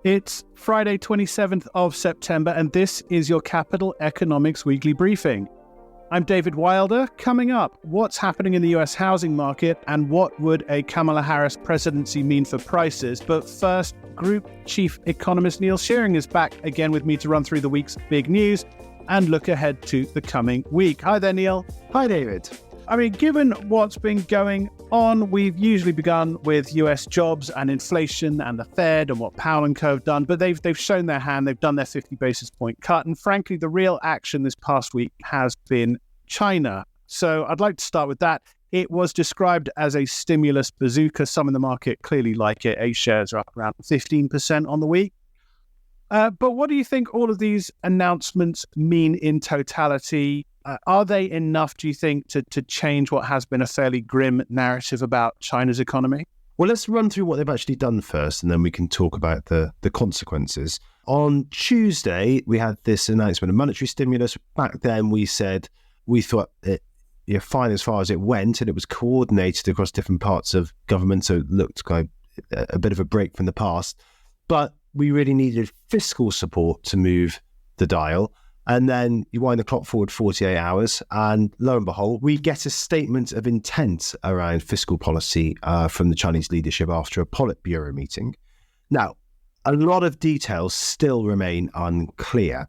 It's Friday, 27th of September, and this is your Capital Economics Weekly Briefing. I'm David Wilder. Coming up, what's happening in the US housing market and what would a Kamala Harris presidency mean for prices? But first, Group Chief Economist Neil Shearing is back again with me to run through the week's big news and look ahead to the coming week. Hi there, Neil. Hi, David. I mean, given what's been going on, we've usually begun with US jobs and inflation and the Fed and what Powell and Co have done, but they've shown their hand. They've done their 50 basis point cut. And frankly, the real action this past week has been China. So I'd like to start with that. It was described as a stimulus bazooka. Some in the market clearly like it. A shares are up around 15% on the week. But what do you think all of these announcements mean in totality? Are they enough, do you think, to change what has been a fairly grim narrative about China's economy? Well, let's run through what they've actually done first, and then we can talk about the consequences. On Tuesday, we had this announcement of monetary stimulus. Back then, we said we thought it fine as far as it went, and it was coordinated across different parts of government, so it looked like a bit of a break from the past. But we really needed fiscal support to move the dial. And then you wind the clock forward 48 hours, and lo and behold, we get a statement of intent around fiscal policy from the Chinese leadership after a Politburo meeting. Now, a lot of details still remain unclear,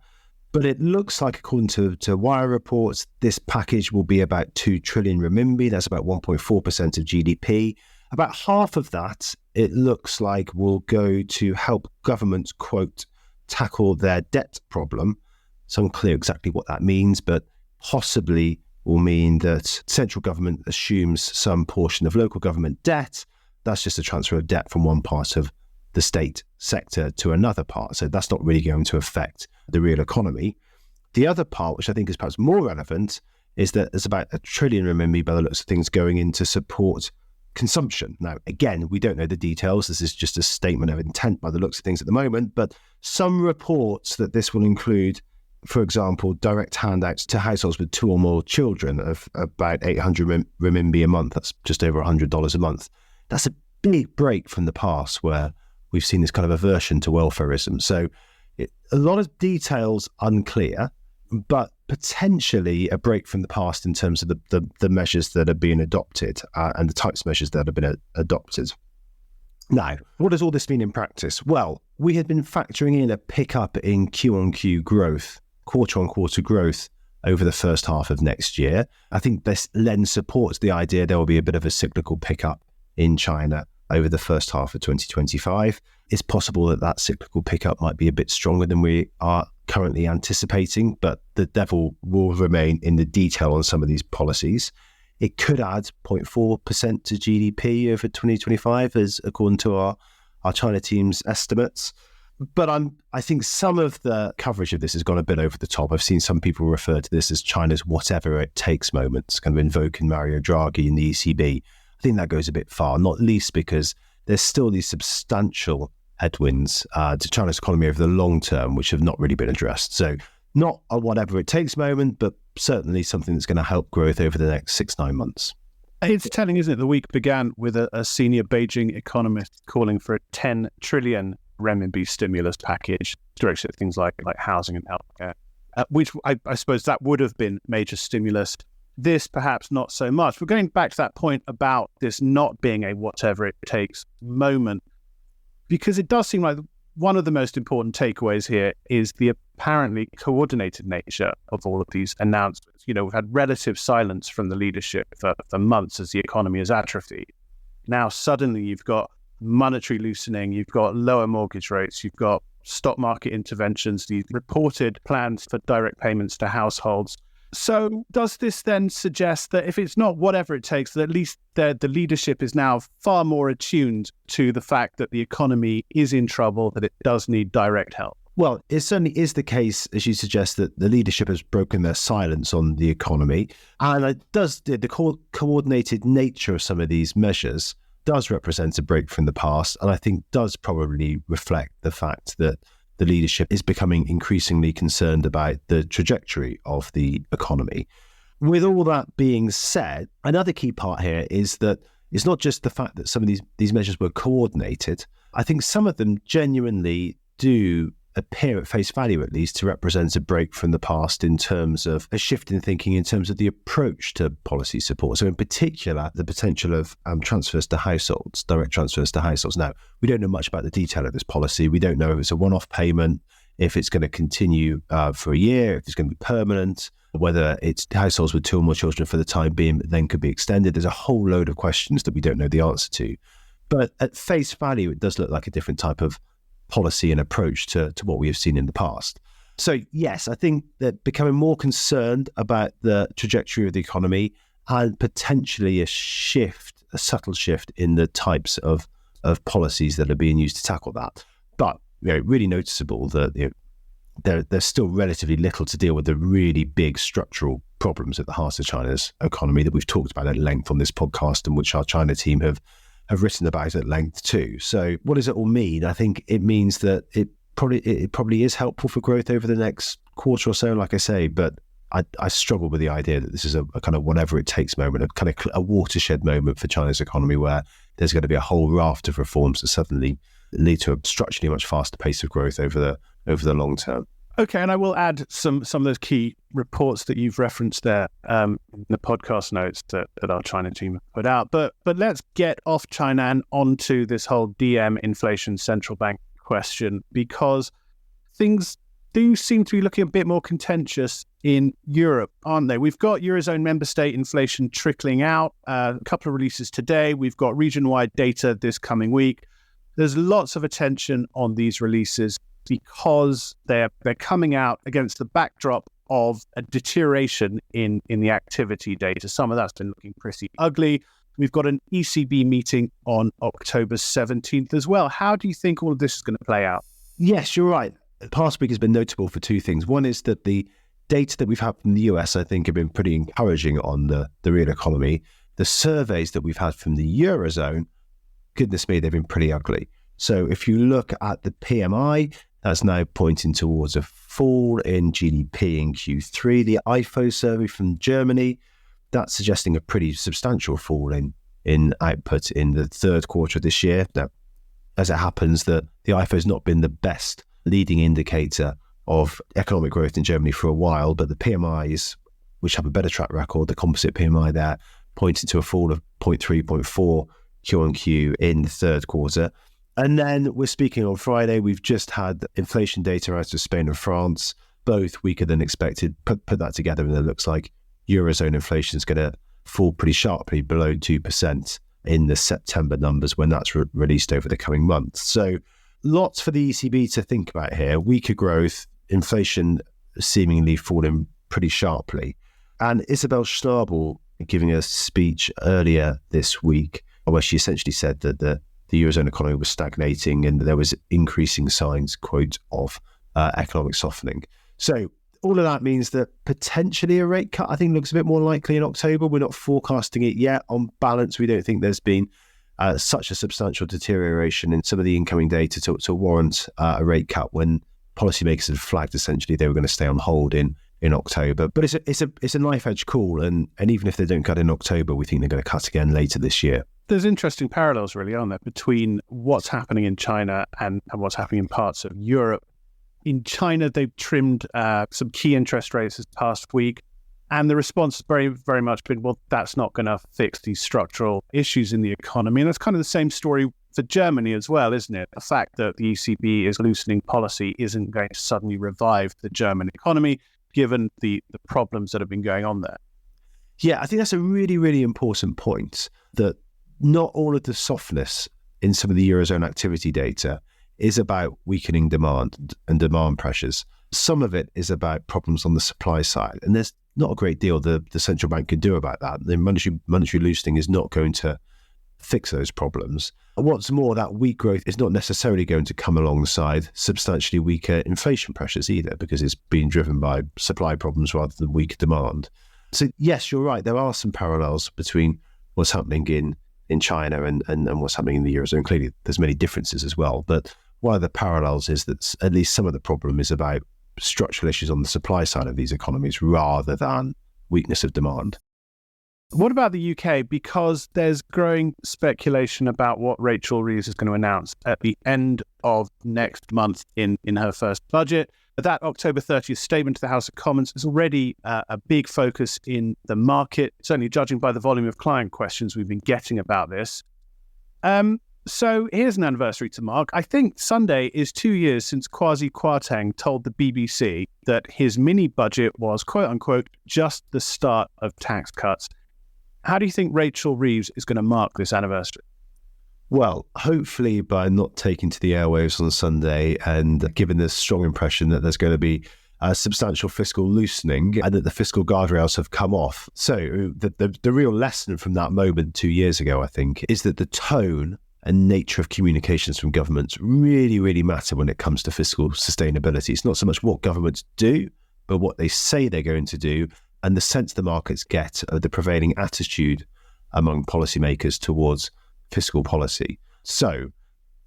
but it looks like, according to wire reports, this package will be about 2 trillion renminbi. That's about 1.4% of GDP. About half of that, it looks like, will go to help governments, quote, tackle their debt problem. It's unclear exactly what that means, but possibly will mean that central government assumes some portion of local government debt. That's just a transfer of debt from one part of the state sector to another part. So that's not really going to affect the real economy. The other part, which I think is perhaps more relevant, is that there's about 1 trillion renminbi by the looks of things going in to support consumption. Now, again, we don't know the details. This is just a statement of intent by the looks of things at the moment, but some reports that this will include, for example, direct handouts to households with 2 or more children of about 800 renminbi a month. That's just over $100 a month. That's a big break from the past where we've seen this kind of aversion to welfarism. So a lot of details unclear, but potentially a break from the past in terms of the measures that are being adopted and the types of measures that have been adopted. Now, what does all this mean in practice? Well, we had been factoring in a pickup in Q-on-Q growth, quarter-on-quarter growth over the first half of next year. I think this lens supports the idea there will be a bit of a cyclical pickup in China over the first half of 2025. It's possible that that cyclical pickup might be a bit stronger than we are currently anticipating, but the devil will remain in the detail on some of these policies. It could add 0.4% to GDP over 2025, as according to our China team's estimates. But I think some of the coverage of this has gone a bit over the top. I've seen some people refer to this as China's whatever it takes moments, kind of invoking Mario Draghi in the ECB. I think that goes a bit far, not least because there's still these substantial headwinds to China's economy over the long term, which have not really been addressed. So not a whatever it takes moment, but certainly something that's going to help growth over the next 6-9 months. It's telling, isn't it? The week began with a senior Beijing economist calling for a 10 trillion renminbi stimulus package directed at things like housing and healthcare, which I suppose that would have been major stimulus. This perhaps not so much. But going back to that point about this not being a whatever it takes moment, because it does seem like one of the most important takeaways here is the apparently coordinated nature of all of these announcements. You know, we've had relative silence from the leadership for months as the economy has atrophied. Now suddenly you've got monetary loosening, you've got lower mortgage rates, you've got stock market interventions, these reported plans for direct payments to households. So does this then suggest that if it's not whatever it takes, that at least the leadership is now far more attuned to the fact that the economy is in trouble, that it does need direct help? Well, it certainly is the case, as you suggest, that the leadership has broken their silence on the economy. And it does, the coordinated nature of some of these measures does represent a break from the past, and I think does probably reflect the fact that the leadership is becoming increasingly concerned about the trajectory of the economy. With all that being said, another key part here is that it's not just the fact that some of these measures were coordinated. I think some of them genuinely do appear at face value, at least, to represent a break from the past in terms of a shift in thinking in terms of the approach to policy support. So in particular, the potential of transfers to households, direct transfers to households. Now, we don't know much about the detail of this policy. We don't know if it's a one-off payment, if it's going to continue for a year, if it's going to be permanent, whether it's households with 2 or more children for the time being, but then could be extended. There's a whole load of questions that we don't know the answer to. But at face value, it does look like a different type of policy and approach to what we have seen in the past. So yes, I think that becoming more concerned about the trajectory of the economy and potentially a subtle shift in the types of policies that are being used to tackle that. But really noticeable that there's still relatively little to deal with the really big structural problems at the heart of China's economy that we've talked about at length on this podcast, and which our China team have written about at length too. So what does it all mean? I think it means that it probably is helpful for growth over the next quarter or so, like I say, but I struggle with the idea that this is a kind of whatever it takes moment, a kind of a watershed moment for China's economy where there's going to be a whole raft of reforms that suddenly lead to a structurally much faster pace of growth over the long term. Okay, and I will add some of those key reports that you've referenced there in the podcast notes that our China team have put out. But let's get off China and onto this whole DM inflation central bank question, because things do seem to be looking a bit more contentious in Europe, aren't they? We've got Eurozone member state inflation trickling out, a couple of releases today. We've got region-wide data this coming week. There's lots of attention on these releases because they're coming out against the backdrop of a deterioration in the activity data. Some of that's been looking pretty ugly. We've got an ECB meeting on October 17th as well. How do you think all of this is going to play out? Yes, you're right. The past week has been notable for two things. One is that the data that we've had from the US, I think, have been pretty encouraging on the real economy. The surveys that we've had from the Eurozone, goodness me, they've been pretty ugly. So if you look at the PMI, that's now pointing towards a fall in GDP in Q3. The IFO survey from Germany, that's suggesting a pretty substantial fall in output in the third quarter of this year. Now, as it happens, the IFO has not been the best leading indicator of economic growth in Germany for a while, but the PMIs, which have a better track record, the composite PMI there, pointed to a fall of 0.3, 0.4 Q-on-Q in the third quarter. And then we're speaking on Friday. We've just had inflation data out of Spain and France, both weaker than expected. Put that together, and it looks like Eurozone inflation is going to fall pretty sharply below 2% in the September numbers when that's released over the coming months. So lots for the ECB to think about here. Weaker growth, inflation seemingly falling pretty sharply. And Isabel Schnabel giving a speech earlier this week where she essentially said that the Eurozone economy was stagnating and there was increasing signs, quote, of economic softening. So all of that means that potentially a rate cut, I think, looks a bit more likely in October. We're not forecasting it yet. On balance, we don't think there's been such a substantial deterioration in some of the incoming data to warrant a rate cut when policymakers had flagged essentially they were going to stay on hold in October. But it's a knife edge call, and even if they don't cut in October, we think they're going to cut again later this year. There's interesting parallels, really, aren't there, between what's happening in China and what's happening in parts of Europe. In China, they've trimmed some key interest rates this past week, and the response has very, very much been, well, that's not going to fix these structural issues in the economy. And that's kind of the same story for Germany as well, isn't it? The fact that the ECB is loosening policy isn't going to suddenly revive the German economy, given the problems that have been going on there. Yeah, I think that's a really, really important point, that not all of the softness in some of the Eurozone activity data is about weakening demand and demand pressures. Some of it is about problems on the supply side. And there's not a great deal the central bank could do about that. The monetary loosening is not going to fix those problems. What's more, that weak growth is not necessarily going to come alongside substantially weaker inflation pressures either, because it's being driven by supply problems rather than weak demand. So yes, you're right. There are some parallels between what's happening in China and what's happening in the Eurozone. Clearly, there's many differences as well. But one of the parallels is that at least some of the problem is about structural issues on the supply side of these economies rather than weakness of demand. What about the UK? Because there's growing speculation about what Rachel Reeves is going to announce at the end of next month in her first budget. That October 30th statement to the House of Commons is already a big focus in the market, certainly judging by the volume of client questions we've been getting about this. So here's an anniversary to mark. I think Sunday is 2 years since Kwasi Kwarteng told the BBC that his mini budget was, quote unquote, just the start of tax cuts. How do you think Rachel Reeves is going to mark this anniversary? Well, hopefully by not taking to the airwaves on Sunday and giving this strong impression that there's going to be a substantial fiscal loosening and that the fiscal guardrails have come off. So the real lesson from that moment 2 years ago, I think, is that the tone and nature of communications from governments really, really matter when it comes to fiscal sustainability. It's not so much what governments do, but what they say they're going to do and the sense the markets get of the prevailing attitude among policymakers towards fiscal policy. So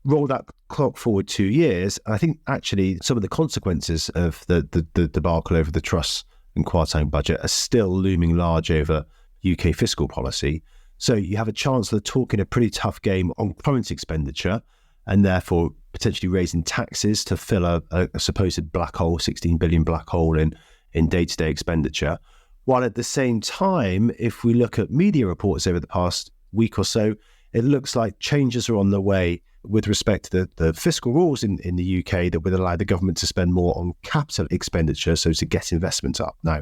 roll that clock forward 2 years, I think actually some of the consequences of the debacle over the Truss and Kwarteng budget are still looming large over UK fiscal policy. So you have a Chancellor talking a pretty tough game on current expenditure and therefore potentially raising taxes to fill a supposed black hole, 16 billion black hole in day-to-day expenditure. While at the same time, if we look at media reports over the past week or so, it looks like changes are on the way with respect to the fiscal rules in the UK that would allow the government to spend more on capital expenditure, so to get investment up. Now,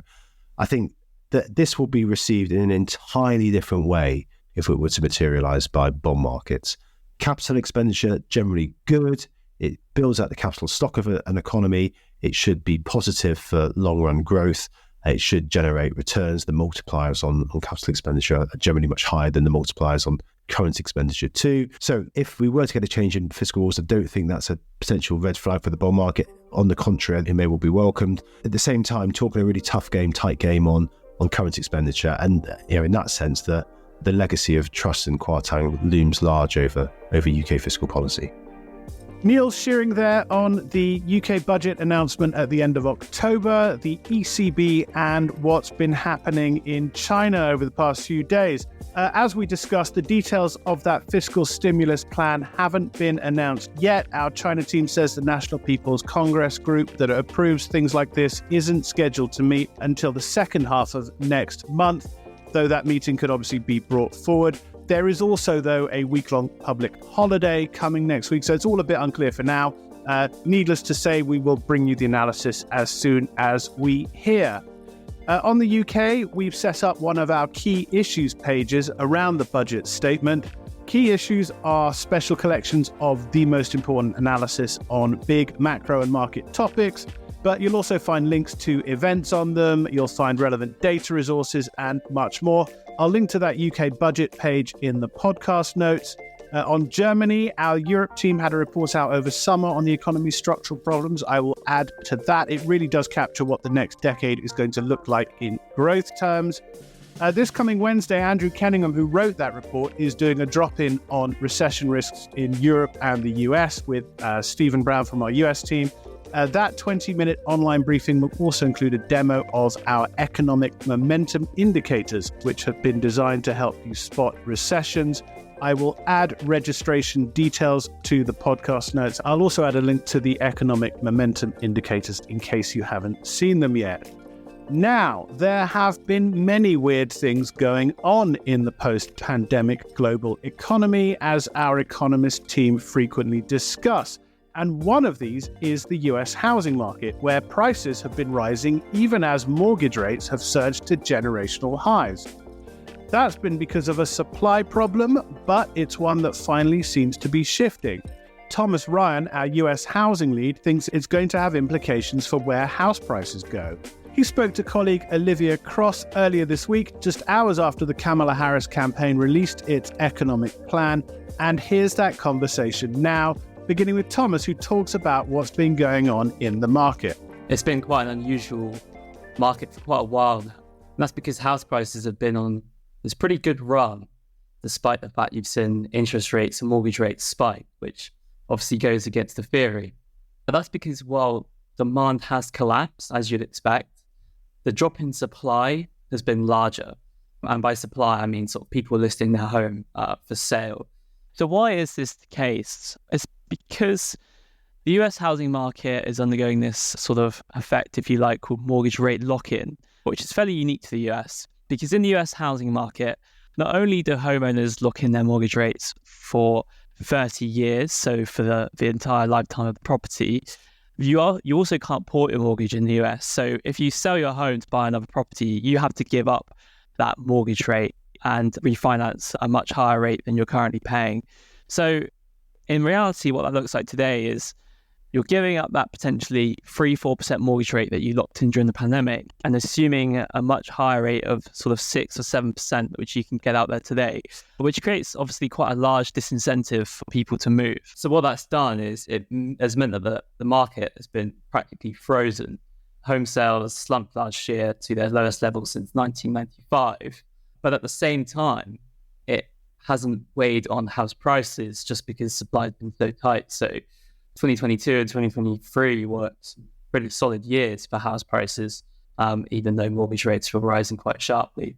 I think that this will be received in an entirely different way if it were to materialise by bond markets. Capital expenditure, generally good. It builds out the capital stock of an economy. It should be positive for long-run growth. It should generate returns. The multipliers on capital expenditure are generally much higher than the multipliers on current expenditure too. So if we were to get a change in fiscal rules, I don't think that's a potential red flag for the bond market. On the contrary, it may well be welcomed. At the same time, talking a really tough game, tight game on current expenditure. And in that sense, the legacy of Truss and Kwarteng looms large over UK fiscal policy. Neil Shearing there on the UK budget announcement at the end of October, the ECB and what's been happening in China over the past few days. As we discussed, the details of that fiscal stimulus plan haven't been announced yet. Our China team says the National People's Congress group that approves things like this isn't scheduled to meet until the second half of next month, though that meeting could obviously be brought forward. There is also, though, a week-long public holiday coming next week, so it's all a bit unclear for now. Needless to say, we will bring you the analysis as soon as we hear. On the UK, we've set up one of our key issues pages around the budget statement. Key issues are special collections of the most important analysis on big macro and market topics, but you'll also find links to events on them, you'll find relevant data resources and much more. I'll link to that UK budget page in the podcast notes. On Germany, our Europe team had a report out over summer on the economy's structural problems. I will add to that. It really does capture what the next decade is going to look like in growth terms. This coming Wednesday, Andrew Kenningham, who wrote that report, is doing a drop-in on recession risks in Europe and the US with Stephen Brown from our US team. That 20-minute online briefing will also include a demo of our economic momentum indicators, which have been designed to help you spot recessions. I will add registration details to the podcast notes. I'll also add a link to the economic momentum indicators in case you haven't seen them yet. Now, there have been many weird things going on in the post-pandemic global economy, as our economist team frequently discuss. And one of these is the US housing market, where prices have been rising even as mortgage rates have surged to generational highs. That's been because of a supply problem, but it's one that finally seems to be shifting. Thomas Ryan, our US housing lead, thinks it's going to have implications for where house prices go. He spoke to colleague Olivia Cross earlier this week, just hours after the Kamala Harris campaign released its economic plan. And here's that conversation now, beginning with Thomas, who talks about what's been going on in the market. It's been quite an unusual market for quite a while now. And that's because house prices have been on this pretty good run, despite the fact you've seen interest rates and mortgage rates spike, which obviously goes against the theory. But that's because while demand has collapsed, as you'd expect, the drop in supply has been larger. And by supply, I mean sort of people listing their home for sale. So why is this the case? It's because the US housing market is undergoing this sort of effect, if you like, called mortgage rate lock-in, which is fairly unique to the US. Because in the US housing market, not only do homeowners lock in their mortgage rates for 30 years, so for the entire lifetime of the property, you also can't port your mortgage in the US. So if you sell your home to buy another property, you have to give up that mortgage rate and refinance a much higher rate than you're currently paying. So in reality, what that looks like today is you're giving up that potentially 3-4% mortgage rate that you locked in during the pandemic and assuming a much higher rate of sort of 6 or 7%, which you can get out there today, which creates obviously quite a large disincentive for people to move. So what that's done is it has meant that the market has been practically frozen. Home sales slumped last year to their lowest level since 1995. But at the same time, it hasn't weighed on house prices just because supply has been so tight. So 2022 and 2023 were pretty solid years for house prices, even though mortgage rates were rising quite sharply.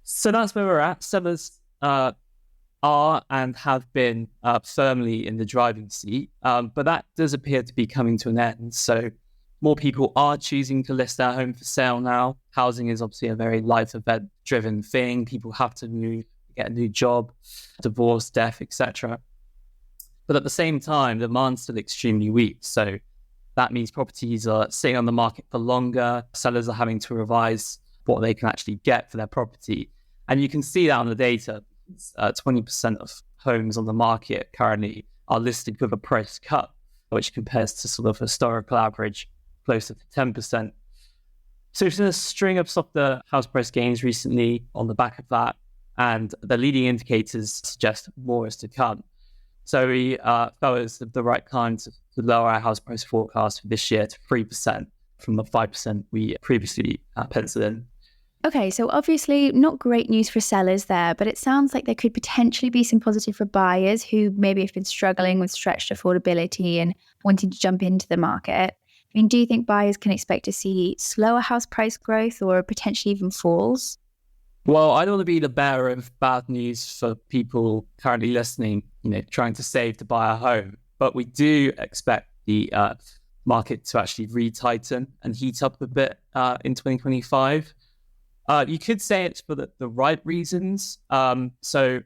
So that's where we're at. Sellers are and have been firmly in the driving seat, but that does appear to be coming to an end. So more people are choosing to list their home for sale now. Housing is obviously a very life event-driven thing. People have to move, get a new job, divorce, death, etc. But at the same time, demand's still extremely weak. So that means properties are sitting on the market for longer. Sellers are having to revise what they can actually get for their property. And you can see that on the data. 20% of homes on the market currently are listed with a price cut, which compares to sort of historical average closer to 10%. So we've seen a string of softer house price gains recently on the back of that. And the leading indicators suggest more is to come. So we felt it was the right time to lower our house price forecast for this year to 3% from the 5% we previously penciled in. Okay, so obviously not great news for sellers there, but it sounds like there could potentially be some positive for buyers who maybe have been struggling with stretched affordability and wanting to jump into the market. I mean, do you think buyers can expect to see slower house price growth or potentially even falls? Well, I don't want to be the bearer of bad news for people currently listening, trying to save to buy a home. But we do expect the market to actually retighten and heat up a bit in 2025. You could say it's for the right reasons. So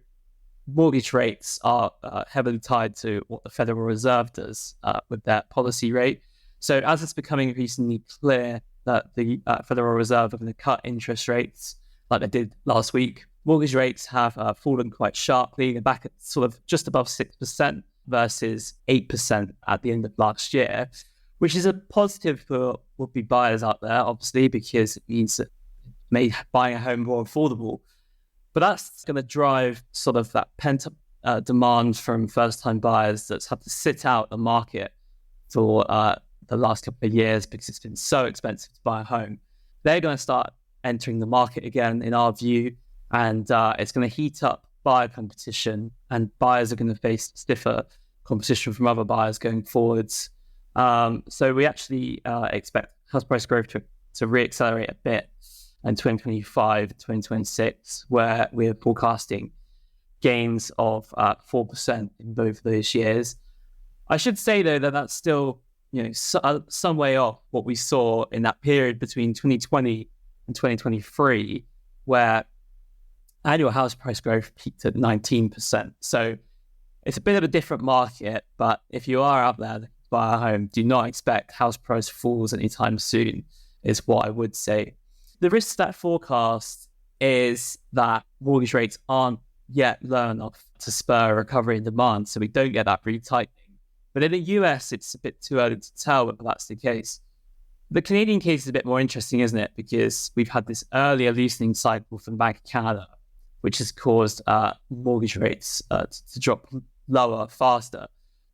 mortgage rates are heavily tied to what the Federal Reserve does with their policy rate. So as it's becoming increasingly clear that the Federal Reserve are going to cut interest rates like they did last week, mortgage rates have fallen quite sharply. They're back at sort of just above 6% versus 8% at the end of last year, which is a positive for would-be buyers out there, obviously, because it means that made buying a home more affordable. But that's going to drive sort of that pent-up demand from first-time buyers that's had to sit out the market for the last couple of years because it's been so expensive to buy a home. They're going to start entering the market again, in our view, and it's going to heat up buyer competition, and buyers are going to face stiffer competition from other buyers going forwards. So we actually expect house price growth to reaccelerate a bit in 2025, 2026, where we're forecasting gains of 4% in both of those years. I should say, though, that that's still some way off what we saw in that period between 2020 and 2023, where annual house price growth peaked at 19%. So it's a bit of a different market, but if you are out there to buy a home, do not expect house price falls anytime soon, is what I would say. The risk to that forecast is that mortgage rates aren't yet low enough to spur a recovery in demand, so we don't get that retightening. But in the US, it's a bit too early to tell whether that's the case. The Canadian case is a bit more interesting, isn't it? Because we've had this earlier loosening cycle from the Bank of Canada, which has caused mortgage rates to drop lower faster.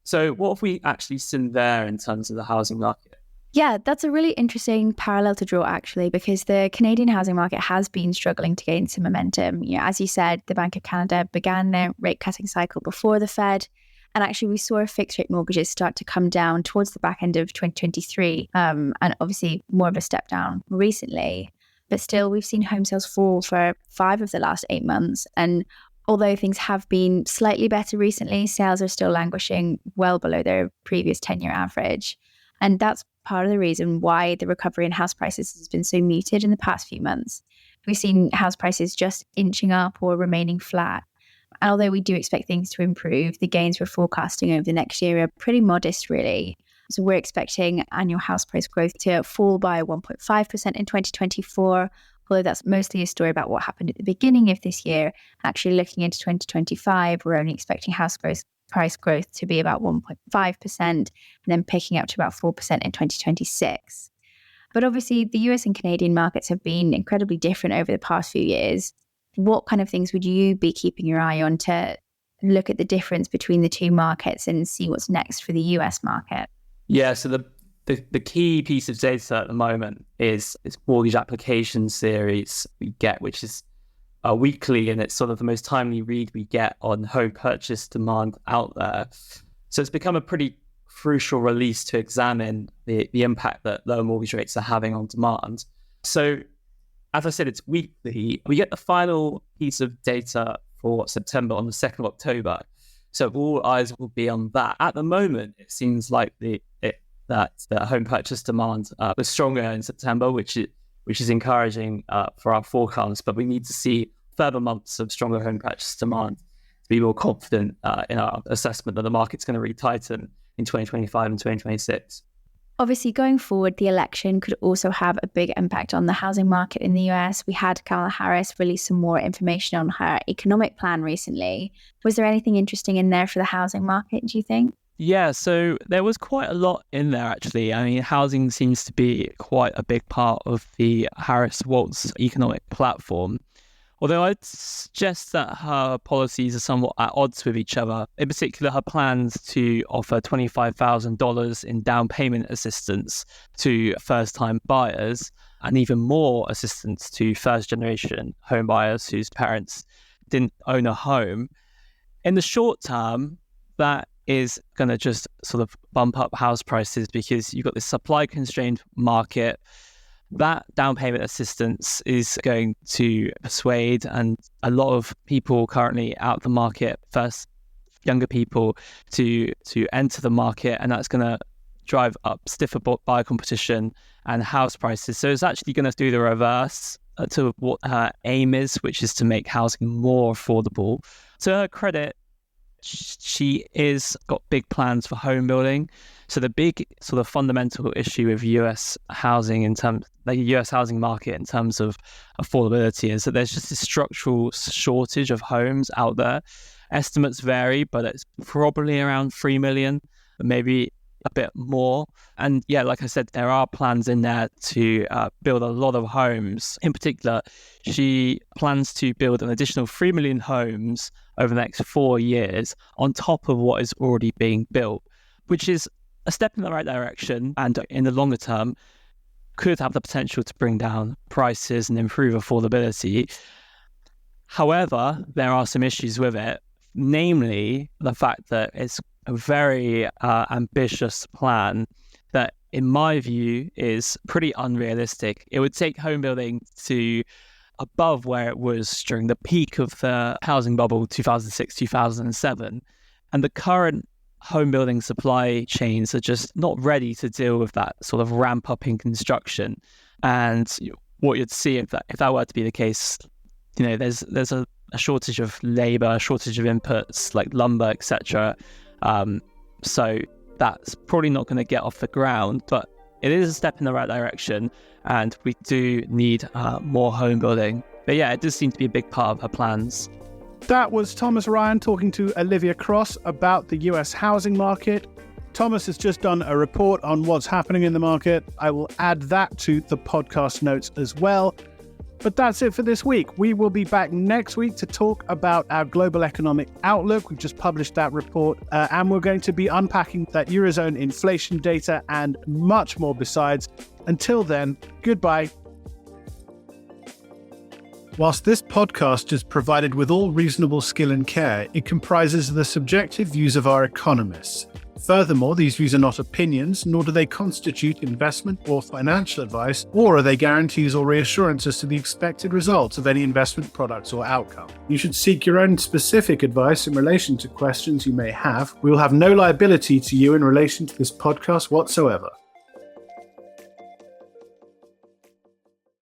So what have we actually seen there in terms of the housing market? Yeah, that's a really interesting parallel to draw, actually, because the Canadian housing market has been struggling to gain some momentum. As you said, the Bank of Canada began their rate cutting cycle before the Fed. And actually, we saw fixed rate mortgages start to come down towards the back end of 2023, and obviously more of a step down recently. But still, we've seen home sales fall for 5 of the last 8 months. And although things have been slightly better recently, sales are still languishing well below their previous 10-year average. And that's part of the reason why the recovery in house prices has been so muted in the past few months. We've seen house prices just inching up or remaining flat. And although we do expect things to improve, the gains we're forecasting over the next year are pretty modest, really. So we're expecting annual house price growth to fall by 1.5% in 2024, although that's mostly a story about what happened at the beginning of this year. Actually, looking into 2025, we're only expecting price growth to be about 1.5% and then picking up to about 4% in 2026. But obviously, the US and Canadian markets have been incredibly different over the past few years. What kind of things would you be keeping your eye on to look at the difference between the two markets and see what's next for the US market? Yeah, so the key piece of data at the moment is mortgage application series we get, which is weekly, and it's sort of the most timely read we get on home purchase demand out there. So it's become a pretty crucial release to examine the impact that lower mortgage rates are having on demand. So as I said, it's weekly. We get the final piece of data for September on the 2nd of October. So all eyes will be on that. At the moment, it seems like that home purchase demand was stronger in September, which is encouraging for our forecast. But we need to see further months of stronger home purchase demand to be more confident in our assessment that the market's going to re-tighten in 2025 and 2026. Obviously, going forward, the election could also have a big impact on the housing market in the US. We had Kamala Harris release some more information on her economic plan recently. Was there anything interesting in there for the housing market, do you think? Yeah, so there was quite a lot in there, actually. I mean, housing seems to be quite a big part of the Harris-Walz economic platform. Although I'd suggest that her policies are somewhat at odds with each other. In particular, her plans to offer $25,000 in down payment assistance to first-time buyers and even more assistance to first-generation home buyers whose parents didn't own a home. In the short term, that is going to just sort of bump up house prices because you've got this supply-constrained market. That down payment assistance is going to persuade and a lot of people currently out the market, first younger people, to enter the market, and that's going to drive up stiffer buyer competition and house prices. So it's actually going to do the reverse to what her aim is, which is to make housing more affordable. To her credit, she is got big plans for home building. So the big sort of fundamental issue with US housing the US housing market in terms of affordability is that there's just this structural shortage of homes out there. Estimates vary, but it's probably around 3 million, maybe a bit more. And yeah, like I said, there are plans in there to build a lot of homes. In particular, she plans to build an additional 3 million homes over the next 4 years on top of what is already being built, which is a step in the right direction, and in the longer term could have the potential to bring down prices and improve affordability. However, there are some issues with it, namely the fact that it's a very ambitious plan that, in my view, is pretty unrealistic. It would take home building to above where it was during the peak of the housing bubble, 2006, 2007. And the current home building supply chains are just not ready to deal with that sort of ramp up in construction. And what you'd see if that were to be the case, there's a shortage of labor, a shortage of inputs like lumber, etc. So that's probably not going to get off the ground, but it is a step in the right direction, and we do need more home building. But yeah, it does seem to be a big part of her plans. That was Thomas Ryan talking to Olivia Cross about the US housing market. Thomas has just done a report on what's happening in the market. I will add that to the podcast notes as well. But that's it for this week. We will be back next week to talk about our global economic outlook. We've just published that report, and we're going to be unpacking that Eurozone inflation data and much more besides. Until then, goodbye. Whilst this podcast is provided with all reasonable skill and care, it comprises the subjective views of our economists. Furthermore, these views are not opinions, nor do they constitute investment or financial advice, or are they guarantees or reassurances to the expected results of any investment products or outcome. You should seek your own specific advice in relation to questions you may have. We will have no liability to you in relation to this podcast whatsoever.